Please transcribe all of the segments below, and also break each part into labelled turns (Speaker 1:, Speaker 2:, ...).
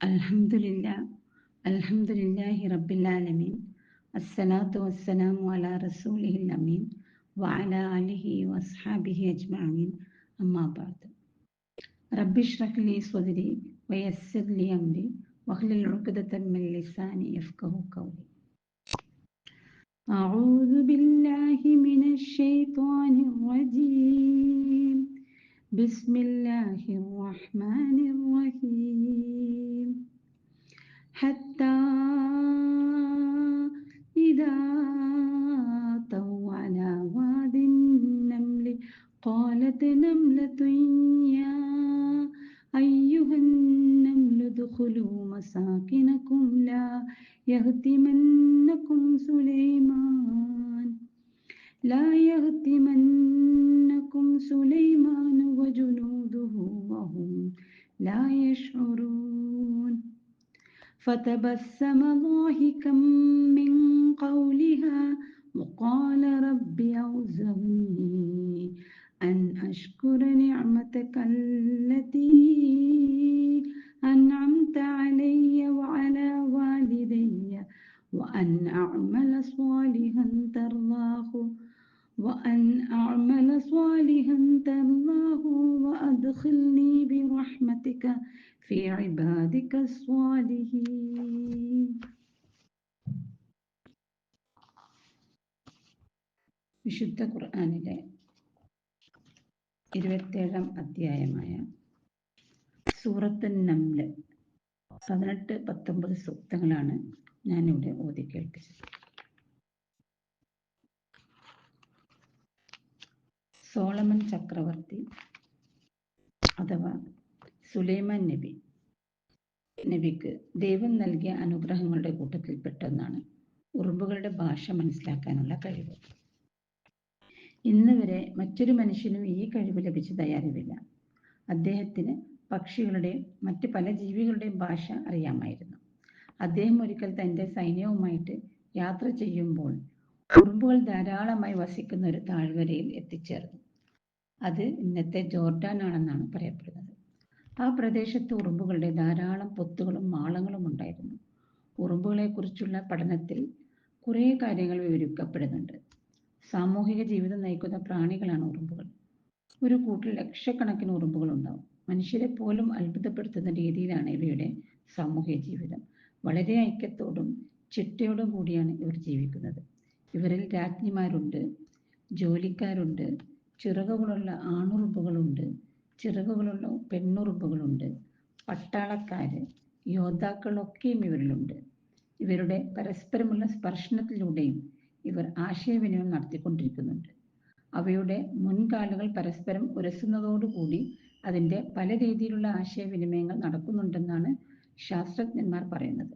Speaker 1: അൽഹംദുലില്ലാഹി റബ്ബിൽ ആലമീൻ അസ്സലാത്തു വസ്സലാമു അലാ റസൂലിഹിൽ അമീൻ വഅലാ ആലിഹി വസ്ഹാബിഹി അജ്മഈൻ അമ്മാ ബഅദ് റബ്ബി ഇശ്റഹ് ലി സ്വദ്രി വയസ്സിർ ലി അംരി വഹ്ലുൽ ഉഖ്ദതം മിൻ ലിസാനി യഫ്ഖഹു ഖൗലി അഊദു ബില്ലാഹി മിനശ് ശൈത്വാനിർ റജീം ബിസ്മില്ലാഹിർ റഹ്മാനിർ റഹീം حتى إذا أتوا على واد النمل قالت نملة يا أيها النمل ادخلوا مساكنكم لا يهتمنكم سليمان وجنوده وهم لا يشعرون فتبسم ضاحكا من قولها وقال رب أوزعني أن أشكر نعمتك التي أنعمت علي وعلى والدي وأن أعمل صالحا وأدخلني برحمتك في عبادك الصالحين. വിശുദ്ധ ഖുർആനിലെ 27-ാം അധ്യായമായ സൂറത്തുൻ നംല് 18-19 സൂക്തങ്ങളാണ് ഞാനിവിടെ ഓതി കേൾപ്പിച്ചത്. സോളമൻ ചക്രവർത്തി അഥവാ സുലൈമാൻ നബിക്ക് ദൈവം നൽകിയ അനുഗ്രഹങ്ങളുടെ കൂട്ടത്തിൽപ്പെട്ടൊന്നാണ് ഉറുമ്പുകളുടെ ഭാഷ മനസ്സിലാക്കാനുള്ള കഴിവ്. ഇന്ന് വരെ മറ്റൊരു മനുഷ്യനും ഈ കഴിവ് ലഭിച്ചതായി അറിവില്ല. അദ്ദേഹത്തിന് പക്ഷികളുടെയും മറ്റ് പല ജീവികളുടെയും ഭാഷ അറിയാമായിരുന്നു. അദ്ദേഹം ഒരിക്കൽ തൻ്റെ സൈന്യവുമായിട്ട് യാത്ര ചെയ്യുമ്പോൾ ഉറുമ്പുകൾ ധാരാളമായി വസിക്കുന്ന ഒരു താഴ്വരയിൽ എത്തിച്ചേർന്നു. അത് ഇന്നത്തെ ജോർഡാൻ ആണെന്നാണ് പറയപ്പെടുന്നത്. ആ പ്രദേശത്ത് ഉറുമ്പുകളുടെ ധാരാളം പൊത്തുകളും മാളങ്ങളും ഉണ്ടായിരുന്നു. ഉറുമ്പുകളെക്കുറിച്ചുള്ള പഠനത്തിൽ കുറേ കാര്യങ്ങൾ വിവരിക്കപ്പെടുന്നുണ്ട്. സാമൂഹിക ജീവിതം നയിക്കുന്ന പ്രാണികളാണ് ഉറുമ്പുകൾ. ഒരു കൂട്ടിൽ ലക്ഷക്കണക്കിന് ഉറുമ്പുകൾ ഉണ്ടാവും. മനുഷ്യരെ പോലും അത്ഭുതപ്പെടുത്തുന്ന രീതിയിലാണ് ഇവയുടെ സാമൂഹിക ജീവിതം. വളരെ ഐക്യത്തോടും ചിട്ടയോടും കൂടിയാണ് ഇവർ ജീവിക്കുന്നത്. ഇവരിൽ രാജ്ഞിമാരുണ്ട്, ജോലിക്കാരുണ്ട്, ചിറകുകളുള്ള ആണുറുമ്പുകളുണ്ട്, ചിറകുകളുള്ള പെണ്ണുറുമ്പുകളുണ്ട്, പട്ടാളക്കാര്, യോദ്ധാക്കളൊക്കെയും ഇവരിലുണ്ട്. ഇവരുടെ പരസ്പരമുള്ള സ്പർശനത്തിലൂടെയും ഇവർ ആശയവിനിമയം നടത്തിക്കൊണ്ടിരിക്കുന്നുണ്ട്. അവയുടെ മുൻകാലുകൾ പരസ്പരം ഉരസുന്നതോടുകൂടി അതിൻ്റെ പല രീതിയിലുള്ള ആശയവിനിമയങ്ങൾ നടക്കുന്നുണ്ടെന്നാണ് ശാസ്ത്രജ്ഞന്മാർ പറയുന്നത്.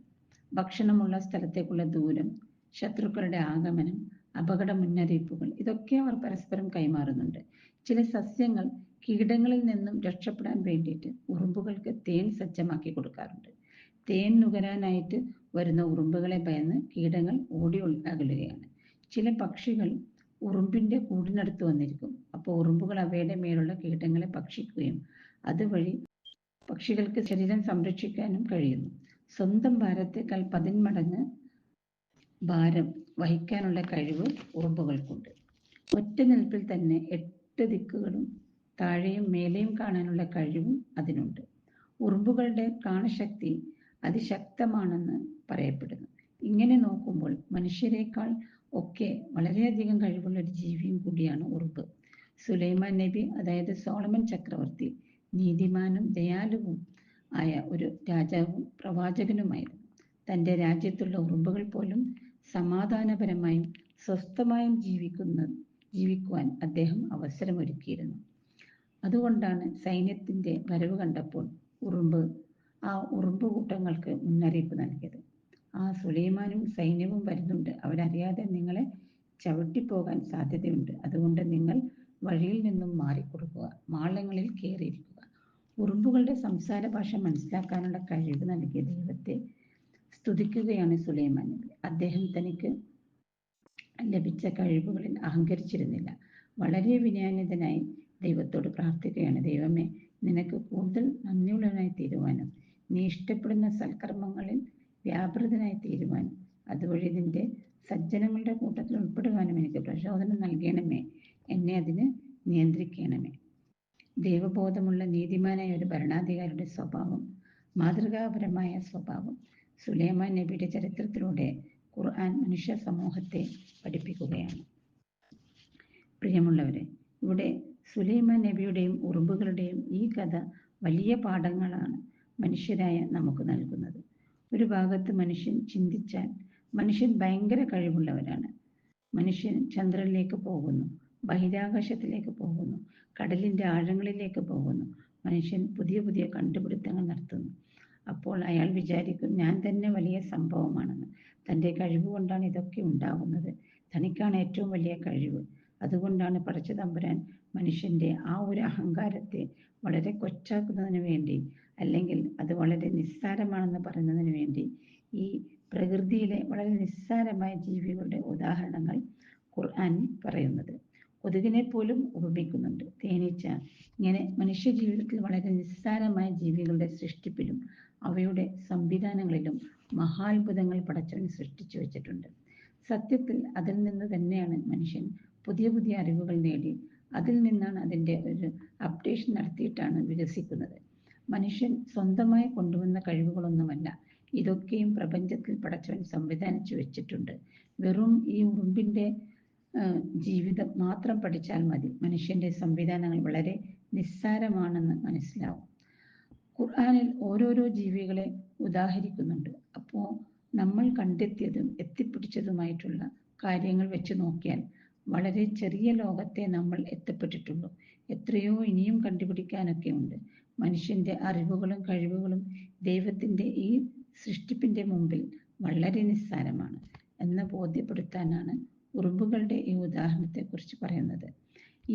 Speaker 1: ഭക്ഷണമുള്ള സ്ഥലത്തേക്കുള്ള ദൂരം, ശത്രുക്കളുടെ ആഗമനം, അപകട മുന്നറിയിപ്പുകൾ ഇതൊക്കെ അവർ പരസ്പരം കൈമാറുന്നുണ്ട്. ചില സസ്യങ്ങൾ കീടങ്ങളിൽ നിന്നും രക്ഷപ്പെടാൻ വേണ്ടിയിട്ട് ഉറുമ്പുകൾക്ക് തേൻ സജ്ജമാക്കി കൊടുക്കാറുണ്ട്. തേൻ നുകരാനായിട്ട് വരുന്ന ഉറുമ്പുകളെ ഭയന്ന് കീടങ്ങൾ ഓടി അകലുകയാണ്. ചില പക്ഷികൾ ഉറുമ്പിൻ്റെ കൂടിനടുത്ത് വന്നിരിക്കും. അപ്പോൾ ഉറുമ്പുകൾ അവയുടെ മേലുള്ള കീടങ്ങളെ ഭക്ഷിക്കുകയും അതുവഴി പക്ഷികൾക്ക് ശരീരം സംരക്ഷിക്കാനും കഴിയുന്നു. സ്വന്തം ഭാരത്തേക്കാൾ 10 മടങ്ങ് ഭാരം വഹിക്കാനുള്ള കഴിവ് ഉറുമ്പുകൾക്കുണ്ട്. ഒറ്റ നിൽപ്പിൽ തന്നെ 8 ദിക്കുകളും താഴെയും മേലെയും കാണാനുള്ള കഴിവും അതിനുണ്ട്. ഉറുമ്പുകളുടെ കാണശക്തി അതിശക്തമാണെന്ന് പറയപ്പെടുന്നു. ഇങ്ങനെ നോക്കുമ്പോൾ മനുഷ്യരെക്കാൾ ഒക്കെ വളരെയധികം കഴിവുള്ള ഒരു ജീവിയും കൂടിയാണ് ഉറുമ്പ്. സുലൈമാൻ നബി, അതായത് സോളമൻ ചക്രവർത്തി, നീതിമാനും ദയാലുവും ആയ ഒരു രാജാവും പ്രവാചകനുമായിരുന്നു. തൻ്റെ രാജ്യത്തുള്ള ഉറുമ്പുകൾ പോലും സമാധാനപരമായും സ്വസ്ഥമായും ജീവിക്കുവാൻ അദ്ദേഹം അവസരമൊരുക്കിയിരുന്നു. അതുകൊണ്ടാണ് സൈന്യത്തിൻ്റെ വരവ് കണ്ടപ്പോൾ ആ ഉറുമ്പ് കൂട്ടങ്ങൾക്ക് മുന്നറിയിപ്പ് നൽകിയത്. ആ സുലൈമാനും സൈന്യവും വരുന്നുണ്ട്, അവരറിയാതെ നിങ്ങളെ ചവിട്ടിപ്പോകാൻ സാധ്യതയുണ്ട്. അതുകൊണ്ട് നിങ്ങൾ വഴിയിൽ നിന്നും മാറിക്കൊടുക്കുക, മാളങ്ങളിൽ കയറിയിരിക്കുക. ഉറുമ്പുകളുടെ സംസാര ഭാഷ മനസ്സിലാക്കാനുള്ള കഴിവ് നൽകിയ ദൈവത്തെ സ്തുതിക്കുകയാണ് സുലൈമാൻ നബി. അദ്ദേഹം തനിക്ക് ലഭിച്ച കഴിവുകളിൽ അഹങ്കരിച്ചിരുന്നില്ല. വളരെ വിനയാന്വിതനായി ദൈവത്തോട് പ്രാർത്ഥിക്കുകയാണ്, ദൈവമേ, നിനക്ക് കൂടുതൽ നന്ദിയുള്ളവനായി തീരുവാനും നീ ഇഷ്ടപ്പെടുന്ന സൽക്കർമ്മങ്ങളിൽ വ്യാപൃതനായി തീരുവാനും അതുവഴി നിന്റെ സജ്ജനങ്ങളുടെ കൂട്ടത്തിൽ ഉൾപ്പെടുവാനും എനിക്ക് പ്രചോദനം നൽകണമേ. എന്നെ അതിന് നിയന്ത്രിക്കണമേ. ദൈവബോധമുള്ള നീതിമാനായ ഒരു ഭരണാധികാരിയുടെ സ്വഭാവം, മാതൃകാപരമായ സ്വഭാവം സുലൈമാൻ നബിയുടെ ചരിത്രത്തിലൂടെ ഖുർആൻ മനുഷ്യ സമൂഹത്തെ പഠിപ്പിക്കുകയാണ്. പ്രിയമുള്ളവരെ, ഇവിടെ സുലൈമാൻ നബിയുടെയും ഉറുമ്പുകളുടെയും ഈ കഥ വലിയ പാഠങ്ങളാണ് മനുഷ്യരായ നമുക്ക് നൽകുന്നത്. ഒരു ഭാഗത്ത് മനുഷ്യൻ ചിന്തിച്ചാൽ മനുഷ്യൻ ഭയങ്കര കഴിവുള്ളവരാണ്. മനുഷ്യൻ ചന്ദ്രനിലേക്ക് പോകുന്നു, ബഹിരാകാശത്തിലേക്ക് പോകുന്നു, കടലിൻ്റെ ആഴങ്ങളിലേക്ക് പോകുന്നു. മനുഷ്യൻ പുതിയ പുതിയ കണ്ടുപിടുത്തങ്ങൾ നടത്തുന്നു. അപ്പോൾ അയാൾ വിചാരിക്കും, ഞാൻ തന്നെ വലിയ സംഭവമാണെന്ന്. തൻ്റെ കഴിവ് കൊണ്ടാണ് ഇതൊക്കെ ഉണ്ടാകുന്നത്. തനിക്കാണ് ഏറ്റവും വലിയ കഴിവ്. അതുകൊണ്ടാണ് പടച്ച തമ്പുരാൻ മനുഷ്യൻ്റെ ആ ഒരു അഹങ്കാരത്തെ വളരെ കൊച്ചാക്കുന്നതിന് വേണ്ടി, അല്ലെങ്കിൽ അത് വളരെ നിസ്സാരമാണെന്ന് പറയുന്നതിന് വേണ്ടി ഈ പ്രകൃതിയിലെ വളരെ നിസ്സാരമായ ജീവികളുടെ ഉദാഹരണങ്ങൾ ഖുർആനിൽ പറയുന്നത്. കൊതുകിനെ പോലും ഉപമിക്കുന്നുണ്ട്, തേനീച്ച. ഇങ്ങനെ മനുഷ്യ ജീവിതത്തിൽ വളരെ നിസ്സാരമായ ജീവികളുടെ സൃഷ്ടിപ്പിലും അവയുടെ സംവിധാനങ്ങളിലും മഹാത്ഭുതങ്ങൾ പടച്ചവൻ സൃഷ്ടിച്ചു വെച്ചിട്ടുണ്ട്. സത്യത്തിൽ അതിൽ നിന്ന് തന്നെയാണ് മനുഷ്യൻ പുതിയ പുതിയ അറിവുകൾ നേടി അതിൽ നിന്നാണ് അതിൻ്റെ ഒരു അപ്ഡേഷൻ നടത്തിയിട്ടാണ് വികസിക്കുന്നത്. മനുഷ്യൻ സ്വന്തമായി കൊണ്ടുവന്ന കഴിവുകളൊന്നുമല്ല. ഇതൊക്കെയും പ്രപഞ്ചത്തിൽ പടച്ചവൻ സംവിധാനിച്ചു വെച്ചിട്ടുണ്ട്. വെറും ഈ ഉറുമ്പിൻ്റെ ജീവിതം മാത്രം പഠിച്ചാൽ മതി. മനുഷ്യൻ്റെ സംവിധാനങ്ങൾ വളരെ നിസ്സാരമാണെന്ന് മനസ്സിലാവും. ഖുർആനിൽ ഓരോരോ ജീവികളെ ഉദാഹരിക്കുന്നുണ്ട്. അപ്പോൾ നമ്മൾ കണ്ടെത്തിയതും എത്തിപ്പിടിച്ചതുമായിട്ടുള്ള കാര്യങ്ങൾ വെച്ച് നോക്കിയാൽ വളരെ ചെറിയ ലോകത്തെ നമ്മൾ എത്തപ്പെട്ടിട്ടുള്ളൂ. എത്രയോ ഇനിയും കണ്ടുപിടിക്കാനൊക്കെ ഉണ്ട്. മനുഷ്യൻ്റെ അറിവുകളും കഴിവുകളും ദൈവത്തിൻ്റെ ഈ സൃഷ്ടിപ്പിൻ്റെ മുമ്പിൽ വളരെ നിസ്സാരമാണ് എന്ന് ബോധ്യപ്പെടുത്താനാണ് ഉറുമ്പുകളുടെ ഈ ഉദാഹരണത്തെക്കുറിച്ച് പറയുന്നത്.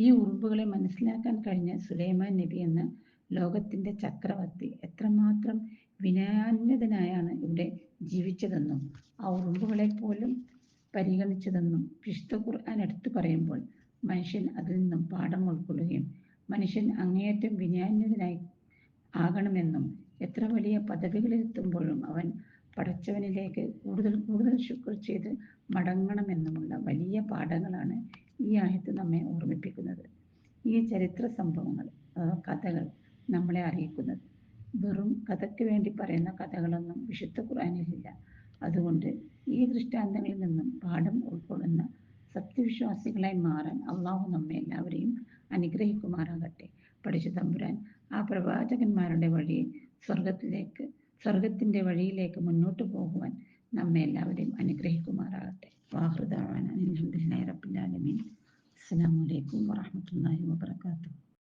Speaker 1: ഈ ഉറുമ്പുകളെ മനസ്സിലാക്കാൻ കഴിഞ്ഞ സുലൈമാൻ നബി എന്ന ലോകത്തിൻ്റെ ചക്രവർത്തി എത്രമാത്രം വിനയാന്വിതനായാണ് ഇവിടെ ജീവിച്ചതെന്നും ആ ഉറുമ്പുകളെ പോലും പരിഗണിച്ചതെന്നും വിശുദ്ധ ഖുർആൻ എടുത്തു പറയുമ്പോൾ മനുഷ്യൻ അതിൽ നിന്നും പാഠം ഉൾക്കൊള്ളുകയും മനുഷ്യൻ അങ്ങേയറ്റം വിനയാന്വിതനായി ആകണമെന്നും എത്ര വലിയ പദവികളിലെത്തുമ്പോഴും അവൻ പടച്ചവനിലേക്ക് കൂടുതൽ കൂടുതൽ ശുക്ർ ചെയ്ത് മടങ്ങണമെന്നുമുള്ള വലിയ പാഠങ്ങളാണ് ഈ ആയത്ത് നമ്മെ ഓർമ്മിപ്പിക്കുന്നത്. ഈ ചരിത്ര സംഭവങ്ങൾ, കഥകൾ നമ്മളെ അറിയിക്കുന്നത്. വെറും കഥയ്ക്ക് വേണ്ടി പറയുന്ന കഥകളൊന്നും വിശുദ്ധ ഖുർആനിലില്ല. അതുകൊണ്ട് ഈ ദൃഷ്ടാന്തങ്ങളിൽ നിന്നും പാഠം ഉൾക്കൊള്ളുന്ന സത്യവിശ്വാസികളായി മാറാൻ അള്ളാഹു നമ്മെ എല്ലാവരെയും അനുഗ്രഹിക്കുമാറാകട്ടെ. പഠിച്ച തമ്പുരാൻ ആ പ്രവാചകന്മാരുടെ വഴിയെ സ്വർഗത്തിൻ്റെ വഴിയിലേക്ക് മുന്നോട്ട് പോകുവാൻ നമ്മെ എല്ലാവരെയും അനുഗ്രഹിക്കുമാറാകട്ടെ. വാഹൃദാവാന അൽഹംദുലില്ലാഹി റബ്ബിൽ ആലമീൻ. അസ്സലാമു അലൈക്കും വറഹ്മത്തുള്ളാഹി വബറകാതുഹു.